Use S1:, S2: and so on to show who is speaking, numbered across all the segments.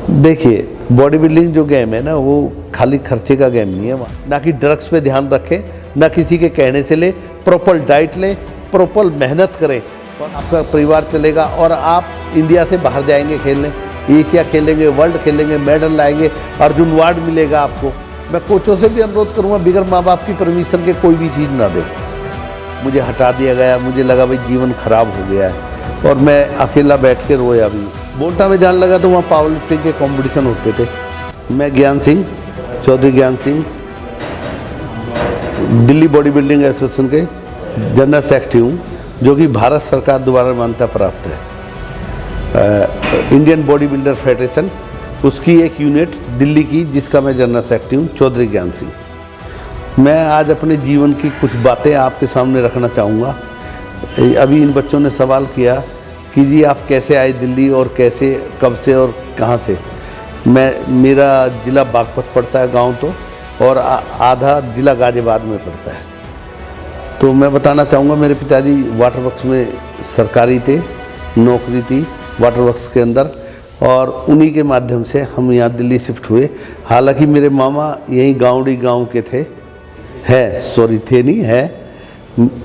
S1: देखिए, body building जो game है ना, वो खाली खर्चे का गेम नहीं है। ना कि ड्रग्स पे ध्यान रखें, ना किसी के कहने से ले, प्रॉपर डाइट लें, प्रॉपर मेहनत करें और आपका परिवार चलेगा और आप इंडिया से बाहर जाएंगे खेलने, एशिया खेलेंगे, वर्ल्ड खेलेंगे, मेडल लाएंगे, अर्जुन अवार्ड मिलेगा आपको। मैं कोचों से भी अनुरोध करूँगा, बिगर माँ बाप की परमिशन के कोई भी चीज़ ना दे। मुझे हटा दिया गया, मुझे लगा भाई जीवन खराब हो गया है और मैं अकेला बैठ के रोया भी। बोल्टा में जाने लगा तो वहाँ पावर लिफ्टिंग के कंपटीशन होते थे। मैं ज्ञान सिंह, चौधरी ज्ञान Singh, Delhi body building association के जनरल सेक्रेटरी हूँ, जो कि भारत सरकार द्वारा मान्यता प्राप्त है। इंडियन बॉडी बिल्डर फेडरेशन, उसकी एक यूनिट दिल्ली की, जिसका मैं जनरल सेक्रेटरी हूँ, चौधरी ज्ञान सिंह। मैं आज अपने जीवन की कुछ बातें आपके सामने रखना चाहूँगा। अभी इन बच्चों ने सवाल किया कि जी आप कैसे आए दिल्ली और कैसे, कब से और कहाँ से। मेरा ज़िला बागपत पड़ता है गांव तो, और आधा ज़िला गाज़ियाबाद में पड़ता है। तो मैं बताना चाहूँगा, मेरे पिताजी वाटर वर्क्स में सरकारी थे, नौकरी थी वाटर वर्क्स के अंदर, और उन्हीं के माध्यम से हम यहाँ दिल्ली शिफ्ट हुए। हालांकि मेरे मामा यहीं गाँवड़ी गांव के थे,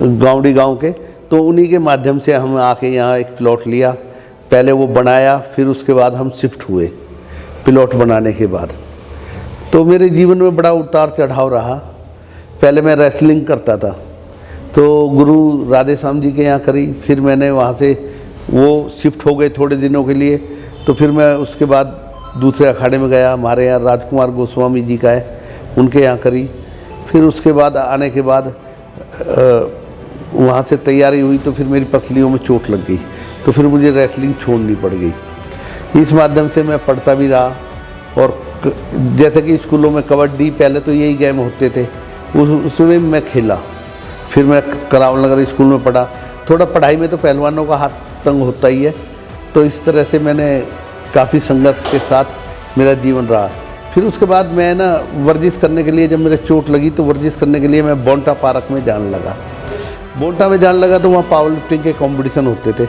S1: गाँवड़ी गांव के, तो उन्हीं के माध्यम से हम आके यहाँ एक प्लॉट लिया। पहले वो बनाया, फिर उसके बाद हम शिफ्ट हुए। प्लॉट बनाने के बाद तो मेरे जीवन में बड़ा उतार चढ़ाव रहा। पहले मैं रेसलिंग करता था, तो गुरु राधे श्याम जी के यहाँ करी, फिर मैंने वहाँ से वो शिफ्ट हो गए थोड़े दिनों के लिए। तो फिर मैं उसके बाद दूसरे अखाड़े में गया, हमारे यहाँ राजकुमार गोस्वामी जी का है, उनके यहाँ करी। फिर उसके बाद आने के बाद वहाँ से तैयारी हुई, तो फिर मेरी पसलियों में चोट लग गई, तो फिर मुझे रेसलिंग छोड़नी पड़ गई। इस माध्यम से मैं पढ़ता भी रहा, और जैसे कि स्कूलों में कबड्डी, पहले तो यही गेम होते थे, उसमें मैं खेला। फिर मैं करावल नगर स्कूल में पढ़ा। थोड़ा पढ़ाई में तो पहलवानों का हाथ तंग होता ही है, तो इस तरह से मैंने काफ़ी संघर्ष के साथ मेरा जीवन रहा। फिर उसके बाद मैं ना वर्जिश करने के लिए, जब मेरे चोट लगी तो वर्जिश करने के लिए मैं बोंटा पार्क में जाने लगा। बोंटा में जाने लगा तो वहाँ पावर लिफ्टिंग के कंपटीशन होते थे।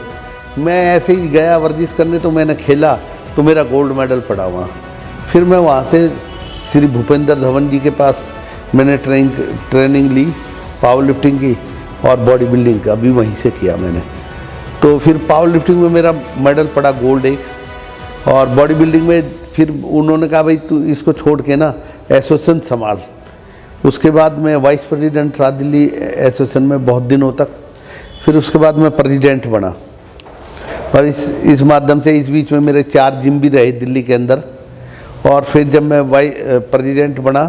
S1: मैं ऐसे ही गया वर्जिश करने, तो मैंने खेला तो मेरा गोल्ड मेडल पड़ा वहाँ। फिर मैं वहाँ से श्री भूपेंद्र धवन जी के पास मैंने ट्रेनिंग ली पावर लिफ्टिंग की और बॉडी बिल्डिंग का भी वहीं से किया मैंने। तो फिर पावर लिफ्टिंग में मेरा मेडल पड़ा गोल्ड एक, और बॉडी बिल्डिंग में फिर उन्होंने कहा भाई तू इसको छोड़ के ना एसोसिएशन संभाल। उसके बाद मैं वाइस प्रेसिडेंट रहा दिल्ली एसोसिएशन में बहुत दिनों तक। फिर उसके बाद मैं प्रेसिडेंट बना, और इस माध्यम से इस बीच में मेरे 4 जिम भी रहे दिल्ली के अंदर। और फिर जब मैं प्रेसिडेंट बना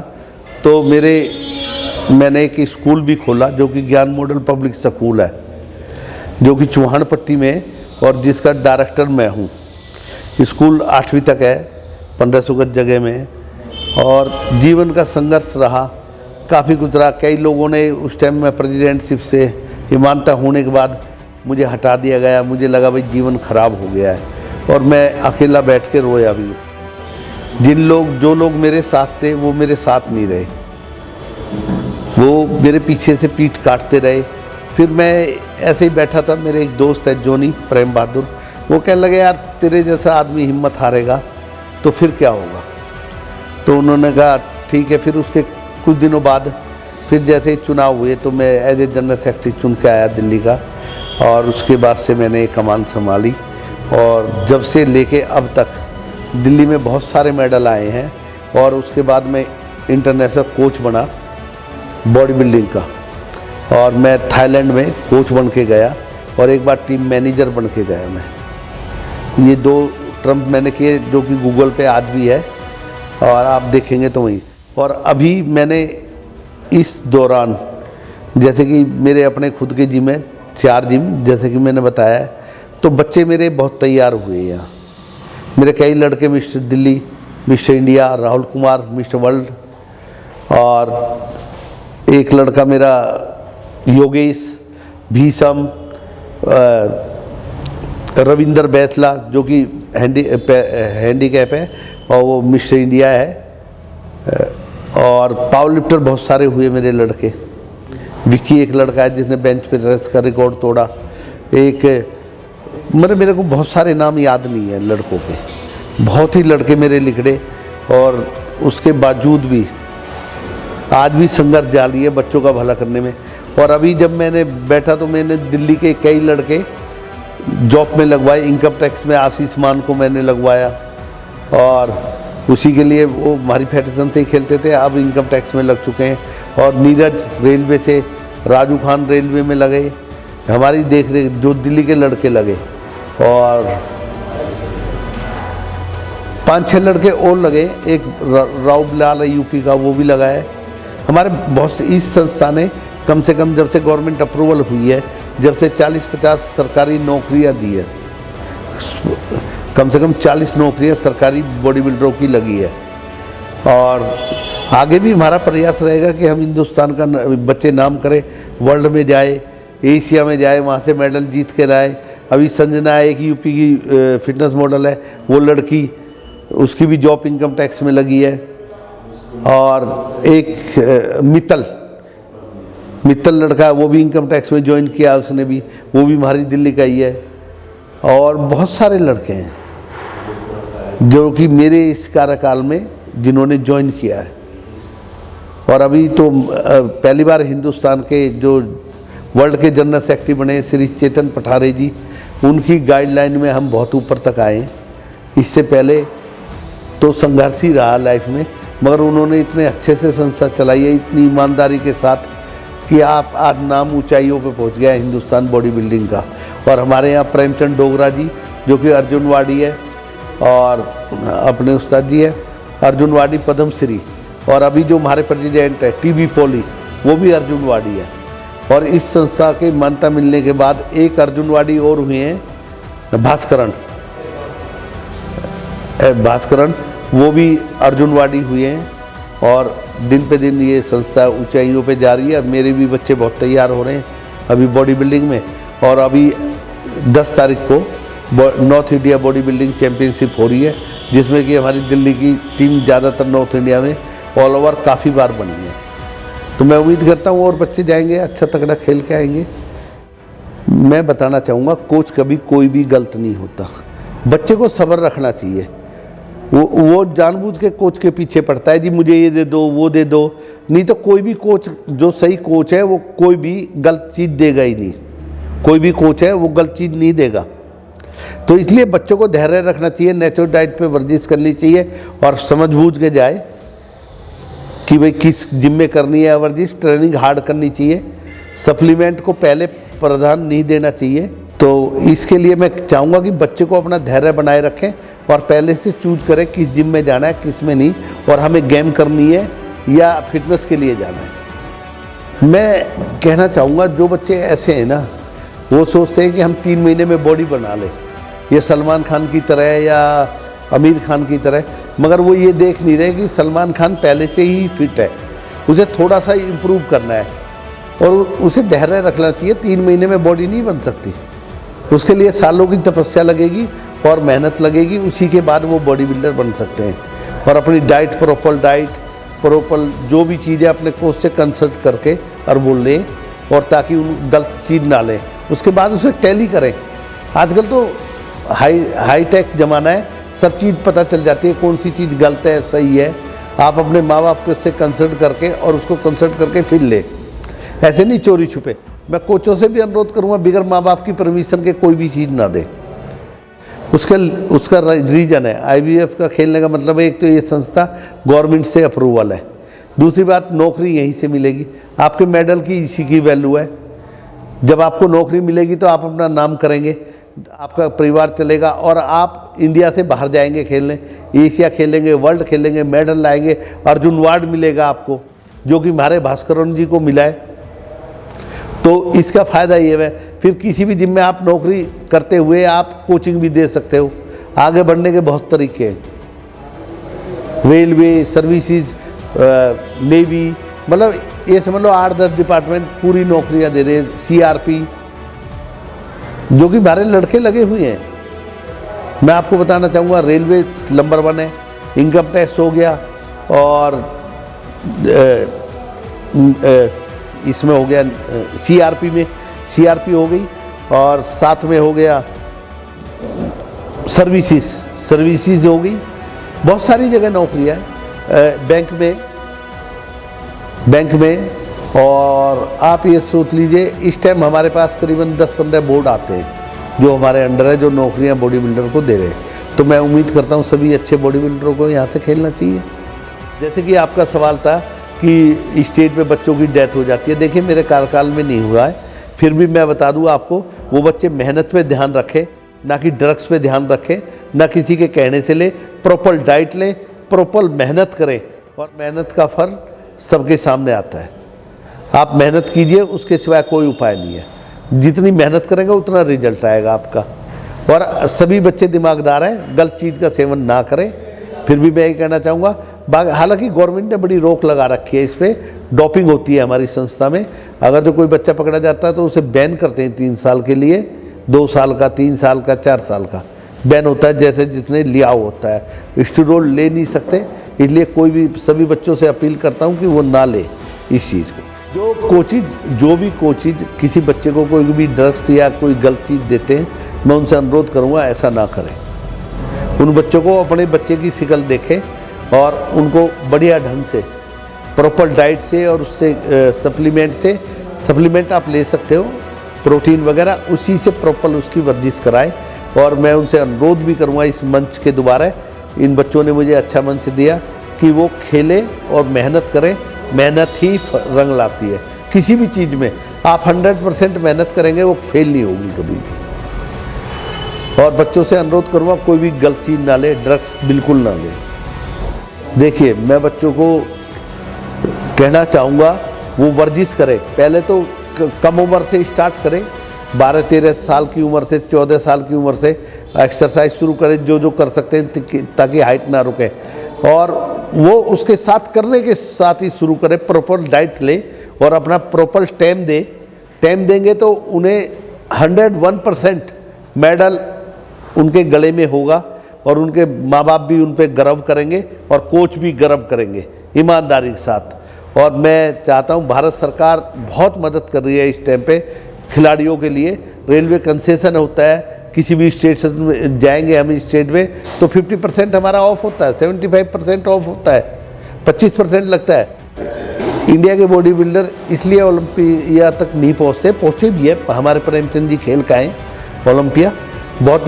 S1: तो मैंने एक स्कूल भी खोला, जो कि ज्ञान मॉडल पब्लिक स्कूल है, जो कि चौहानपट्टी में, और जिसका डायरेक्टर मैं हूँ। स्कूल 8वीं तक है, 1500 गज जगह में, और जीवन का संघर्ष रहा, काफ़ी गुजरा। कई लोगों ने उस टाइम में प्रेसिडेंटशिप से ईमानता होने के बाद मुझे हटा दिया गया। मुझे लगा भाई जीवन खराब हो गया है, और मैं अकेला बैठ के रोया भी। जो लोग मेरे साथ थे वो मेरे साथ नहीं रहे, वो मेरे पीछे से पीठ काटते रहे। फिर मैं ऐसे ही बैठा था, मेरे एक दोस्त है जोनी प्रेम बहादुर, वो कहने लगे यार तेरे जैसा आदमी हिम्मत हारेगा तो फिर क्या होगा। तो उन्होंने कहा ठीक है। फिर उसके कुछ दिनों बाद फिर जैसे ही चुनाव हुए तो मैं एज ए जनरल सेक्रेटरी चुन के आया दिल्ली का, और उसके बाद से मैंने एक कमान संभाली। और जब से लेके अब तक दिल्ली में बहुत सारे मेडल आए हैं, और उसके बाद मैं इंटरनेशनल कोच बना बॉडी बिल्डिंग का, और मैं थाईलैंड में कोच बन के गया, और एक बार टीम मैनेजर बन के गया मैं। ये 2 टर्म मैंने किए, जो कि गूगल पे आज भी है, और आप देखेंगे तो वहीं। और अभी मैंने इस दौरान, जैसे कि मेरे अपने खुद के जिम है, 4 जिम, जैसे कि मैंने बताया, तो बच्चे मेरे बहुत तैयार हुए यहाँ। मेरे कई लड़के mister Delhi, mister India, Rahul Kumar mister world, और एक लड़का मेरा योगेश, भीषम, रविंदर बैसला, जो कि हैंडीकैप है, और वो मिस्टर इंडिया है। और पावर लिफ्टर बहुत सारे हुए मेरे लड़के। विक्की एक लड़का है जिसने बेंच पे रेस का रिकॉर्ड तोड़ा। एक मेरे को बहुत सारे नाम याद नहीं है लड़कों के, बहुत ही लड़के मेरे लिखड़े, और उसके बावजूद भी आज भी संघर्ष जारी है बच्चों का भला करने में। और अभी जब मैंने बैठा तो मैंने दिल्ली के कई लड़के जॉब में लगवाए। इनकम टैक्स में आशीष मान को मैंने लगवाया, और उसी के लिए वो हमारी फेडरेशन से ही खेलते थे, अब इनकम टैक्स में लग चुके हैं। और नीरज रेलवे से, राजू खान रेलवे में लगे, हमारी देख रेख जो दिल्ली के लड़के लगे, और 5-6 लड़के और लगे। एक राव बिलाल है यूपी का, वो भी लगा है। हमारे बहुत से इस संस्था ने कम से कम जब से गवर्नमेंट अप्रूवल हुई है, जब से 40-50 सरकारी नौकरियां दी है, कम से कम 40 नौकरियां सरकारी बॉडी बिल्डरों की लगी है। और आगे भी हमारा प्रयास रहेगा कि हम हिंदुस्तान का बच्चे नाम करें, वर्ल्ड में जाए, एशिया में जाए, वहाँ से मेडल जीत के लाए। अभी संजना एक यूपी की फिटनेस मॉडल है, वो लड़की, उसकी भी जॉब इनकम टैक्स में लगी है। और एक मित्तल लड़का, वो भी इनकम टैक्स में ज्वाइन किया उसने भी, वो भी हमारी दिल्ली का ही है। और बहुत सारे लड़के हैं जो कि मेरे इस कार्यकाल में जिन्होंने ज्वाइन किया है। और अभी तो पहली बार हिंदुस्तान के जो वर्ल्ड के जनरल सेक्रेटरी बने श्री चेतन पठारे जी, उनकी गाइडलाइन में हम बहुत ऊपर तक आए हैं। इससे पहले तो संघर्ष ही रहा लाइफ में, मगर उन्होंने इतने अच्छे से संस्था चलाई है, इतनी ईमानदारी के साथ, कि आप आज नाम ऊंचाइयों पे पहुंच गया है हिंदुस्तान बॉडी बिल्डिंग का। और हमारे यहाँ प्रेमचंद डोगरा जी जो कि अर्जुनवाड़ी है, और अपने उस्ताद जी है अर्जुनवाड़ी पद्मश्री, और अभी जो हमारे प्रेसिडेंट है टीबी पॉली, वो भी अर्जुनवाड़ी है। और इस संस्था के मान्यता मिलने के बाद एक अर्जुनवाड़ी और हुए हैं, भास्करण, वो भी अर्जुनवाड़ी हुए हैं। और दिन पे दिन ये संस्था ऊंचाइयों पे जा रही है। अब मेरे भी बच्चे बहुत तैयार हो रहे हैं अभी बॉडी बिल्डिंग में। और अभी 10 तारीख को north India body building championship हो रही है, जिसमें कि हमारी दिल्ली की टीम ज़्यादातर नॉर्थ इंडिया में ऑल ओवर काफ़ी बार बनी है। तो मैं उम्मीद करता हूँ और बच्चे जाएंगे, अच्छा तगड़ा खेल के आएंगे। मैं बताना चाहूँगा, कोच कभी कोई भी गलत नहीं होता। बच्चे को सब्र रखना चाहिए। वो जानबूझ के कोच के पीछे पड़ता है, जी मुझे ये दे दो, वो दे दो। नहीं तो कोई भी कोच, जो सही कोच है, वो कोई भी गलत चीज़ देगा ही नहीं। कोई भी कोच है वो गलत चीज़ नहीं देगा। तो इसलिए बच्चों को धैर्य रखना चाहिए, नेचुरल डाइट पे वर्जिश करनी चाहिए, और समझ बूझ के जाए कि भाई किस जिम में करनी है वर्जिश। ट्रेनिंग हार्ड करनी चाहिए, सप्लीमेंट को पहले प्राधान्य नहीं देना चाहिए। तो इसके लिए मैं चाहूँगा कि बच्चे को अपना धैर्य बनाए रखें, और पहले से चूज करें किस जिम में जाना है, किस में नहीं, और हमें गेम करनी है या फिटनेस के लिए जाना है। मैं कहना चाहूँगा, जो बच्चे ऐसे हैं ना, वो सोचते हैं कि हम 3 महीने में बॉडी बना लें, ये सलमान खान की तरह या आमिर खान की तरह। मगर वो ये देख नहीं रहे कि सलमान खान पहले से ही फिट है, उसे थोड़ा सा इम्प्रूव करना है, और उसे धैर्य रखना चाहिए। 3 महीने में बॉडी नहीं बन सकती, उसके लिए सालों की तपस्या लगेगी और मेहनत लगेगी, उसी के बाद वो बॉडी बिल्डर बन सकते हैं। और अपनी डाइट, प्रॉपर जो भी चीज़ें अपने कोच से कंसल्ट करके और बोल लें, और ताकि उन गलत चीज़ ना लें। उसके बाद उसे टैली करें। आजकल तो हाई टेक ज़माना है, सब चीज़ पता चल जाती है, कौन सी चीज़ गलत है, सही है। आप अपने माँ बाप को इससे कंसल्ट करके और उसको कंसल्ट करके फिर ले, ऐसे नहीं चोरी छुपे। मैं कोचों से भी अनुरोध करूँगा, बिगर माँ बाप की परमिशन के कोई भी चीज़ ना दे। उसका रीज़न है, IVF का खेलने का मतलब है, एक तो ये संस्था गवर्नमेंट से अप्रूवल है, दूसरी बात नौकरी यहीं से मिलेगी। आपके मेडल की इसी की वैल्यू है। जब आपको नौकरी मिलेगी तो आप अपना नाम करेंगे, आपका परिवार चलेगा, और आप इंडिया से बाहर जाएंगे खेलने, एशिया खेलेंगे, वर्ल्ड खेलेंगे, मेडल लाएंगे, अर्जुन अवार्ड मिलेगा आपको, जो कि हमारे भास्करन जी को मिला है। तो इसका फ़ायदा ये है, फिर किसी भी जिम में आप नौकरी करते हुए आप कोचिंग भी दे सकते हो। आगे बढ़ने के बहुत तरीके हैं, रेलवे सर्विसेज, नेवी, मतलब ये समझ लो 8-10 डिपार्टमेंट पूरी नौकरियां दे रहे हैं। CRP, जो कि हमारे लड़के लगे हुए हैं। मैं आपको बताना चाहूँगा, रेलवे नंबर 1 है, इनकम टैक्स हो गया, और इसमें हो गया CRP में, CRP हो गई, और साथ में हो गया सर्विसेज, सर्विसेज होगी, बहुत सारी जगह नौकरियाँ हैं, बैंक में। और आप ये सोच लीजिए इस टाइम हमारे पास करीबन 10-15 बोर्ड आते हैं जो हमारे अंडर है, जो नौकरियां बॉडी बिल्डर को दे रहे हैं। तो मैं उम्मीद करता हूं सभी अच्छे बॉडी बिल्डरों को यहाँ से खेलना चाहिए। जैसे कि आपका सवाल था कि स्टेज पे बच्चों की डेथ हो जाती है, देखिए मेरे कार्यकाल में नहीं हुआ है, फिर भी मैं बता दूं आपको, वो बच्चे मेहनत पे ध्यान रखें, ना कि ड्रग्स पे ध्यान रखें, ना किसी के कहने से ले, प्रॉपर डाइट लें, प्रॉपर मेहनत करें, और मेहनत का फल सबके सामने आता है। आप मेहनत कीजिए, उसके सिवाय कोई उपाय नहीं है। जितनी मेहनत करेंगे उतना रिजल्ट आएगा आपका। और सभी बच्चे दिमागदार हैं, गलत चीज़ का सेवन ना करें। फिर भी मैं ये कहना चाहूँगा, हालांकि गवर्नमेंट ने बड़ी रोक लगा रखी है इस पर, डोपिंग होती है हमारी संस्था में। अगर जो कोई बच्चा पकड़ा जाता है तो उसे बैन करते हैं 3 साल के लिए, 2 साल का, 3 साल का, 4 साल का बैन होता है, जैसे जिसने लिया होता है। स्टेरॉइड ले नहीं सकते, इसलिए कोई भी सभी बच्चों से अपील करता हूँ कि वो ना ले इस चीज़ को। जो भी कोचिज किसी बच्चे को कोई भी ड्रग्स या कोई गलत चीज़ देते हैं, मैं उनसे अनुरोध करूँगा ऐसा ना करें। उन बच्चों को अपने बच्चे की शिकल देखें और उनको बढ़िया ढंग से प्रॉपर डाइट से और उससे सप्लीमेंट आप ले सकते हो, प्रोटीन वगैरह, उसी से प्रॉपर उसकी वर्जिश कराएं। और मैं उनसे अनुरोध भी करूँगा इस मंच के द्वारा, इन बच्चों ने मुझे अच्छा मंच दिया कि वो खेलें और मेहनत करें। मेहनत ही रंग लाती है किसी भी चीज़ में। आप 100% मेहनत करेंगे, वो फेल नहीं होगी कभी भी। और बच्चों से अनुरोध करूँगा कोई भी गलत चीज़ ना ले, ड्रग्स बिल्कुल ना ले। देखिए मैं बच्चों को कहना चाहूँगा वो वर्जिश करें, पहले तो कम उम्र से स्टार्ट करें, 12-13 साल की उम्र से, 14 साल की उम्र से एक्सरसाइज शुरू करें, जो कर सकते हैं ताकि हाइट ना रुके। और वो उसके साथ करने के साथ ही शुरू करें, प्रॉपर डाइट ले और अपना प्रॉपर टाइम देंगे तो उन्हें 101% मेडल उनके गले में होगा और उनके माँ बाप भी उन पर गर्व करेंगे और कोच भी गर्व करेंगे ईमानदारी के साथ। और मैं चाहता हूँ, भारत सरकार बहुत मदद कर रही है इस टाइम पे खिलाड़ियों के लिए। रेलवे कंसेशन होता है, किसी भी स्टेट से जाएंगे हम इस स्टेट में तो 50% हमारा ऑफ होता है, 75% ऑफ होता है, 25% लगता है। इंडिया के बॉडी बिल्डर इसलिए ओलंपिया तक नहीं पहुँचे भी है। हमारे प्रेमचंद जी खेल का है ओलंपिया, बहुत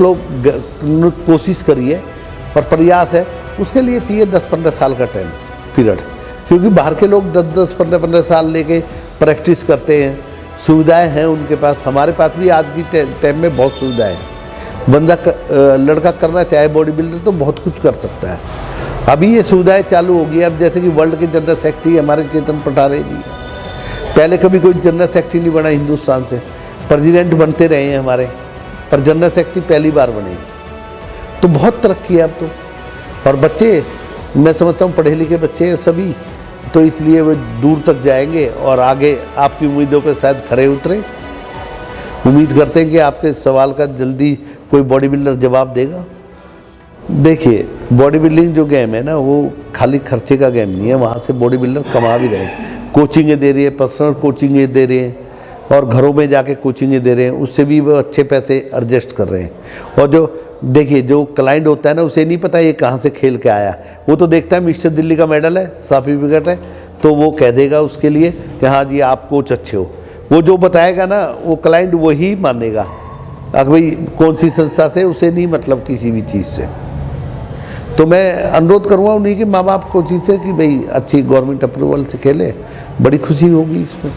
S1: लोग कोशिश करी है और प्रयास है, उसके लिए चाहिए 10-15 साल का टाइम पीरियड, क्योंकि बाहर के लोग 10-10, 15-15 साल लेके प्रैक्टिस करते हैं, सुविधाएं हैं उनके पास। हमारे पास भी आज की टाइम में बहुत सुविधाएं हैं। लड़का करना चाहे बॉडी बिल्डर तो बहुत कुछ कर सकता है। अभी ये सुविधाएं चालू होगी। अब जैसे कि वर्ल्ड के जनरल सेक्रेटरी हमारे चेतन पठारे जी, पहले कभी कोई जनरल सेक्रेटरी नहीं बना हिंदुस्तान से, प्रेसिडेंट बनते रहे हैं हमारे, पर जनरल सेक्रेटरी पहली बार बने। तो बहुत तरक्की है अब तो। और बच्चे, मैं समझता हूँ पढ़े लिखे बच्चे हैं सभी, तो इसलिए वे दूर तक जाएंगे और आगे आपकी उम्मीदों पर शायद खरे उतरे। उम्मीद करते हैं कि आपके सवाल का जल्दी कोई बॉडी बिल्डर जवाब देगा। देखिए बॉडी बिल्डिंग जो गेम है ना, वो खाली खर्चे का गेम नहीं है, वहाँ से बॉडी बिल्डर कमा भी रहे हैं। कोचिंगें दे रही है, पर्सनल कोचिंगें दे रहे हैं और घरों में जाके कोचिंगें दे रहे हैं, उससे भी वो अच्छे पैसे एडजस्ट कर रहे हैं। और जो देखिए जो क्लाइंट होता है ना, उसे नहीं पता ये कहाँ से खेल के आया, वो तो देखता है मिस्टर दिल्ली का मेडल है, सर्टिफिकेट है, तो वो कह देगा उसके लिए कि हाँ जी आप कोच अच्छे हो। वो जो बताएगा ना वो क्लाइंट वही मानेगा। अगर भाई कौन सी संस्था से, उसे नहीं मतलब किसी भी चीज़ से। तो मैं अनुरोध करूँगा उन्हीं के माँ बाप कोचिंग से कि भाई अच्छी गवर्नमेंट अप्रूवल से खेले, बड़ी खुशी होगी इसमें।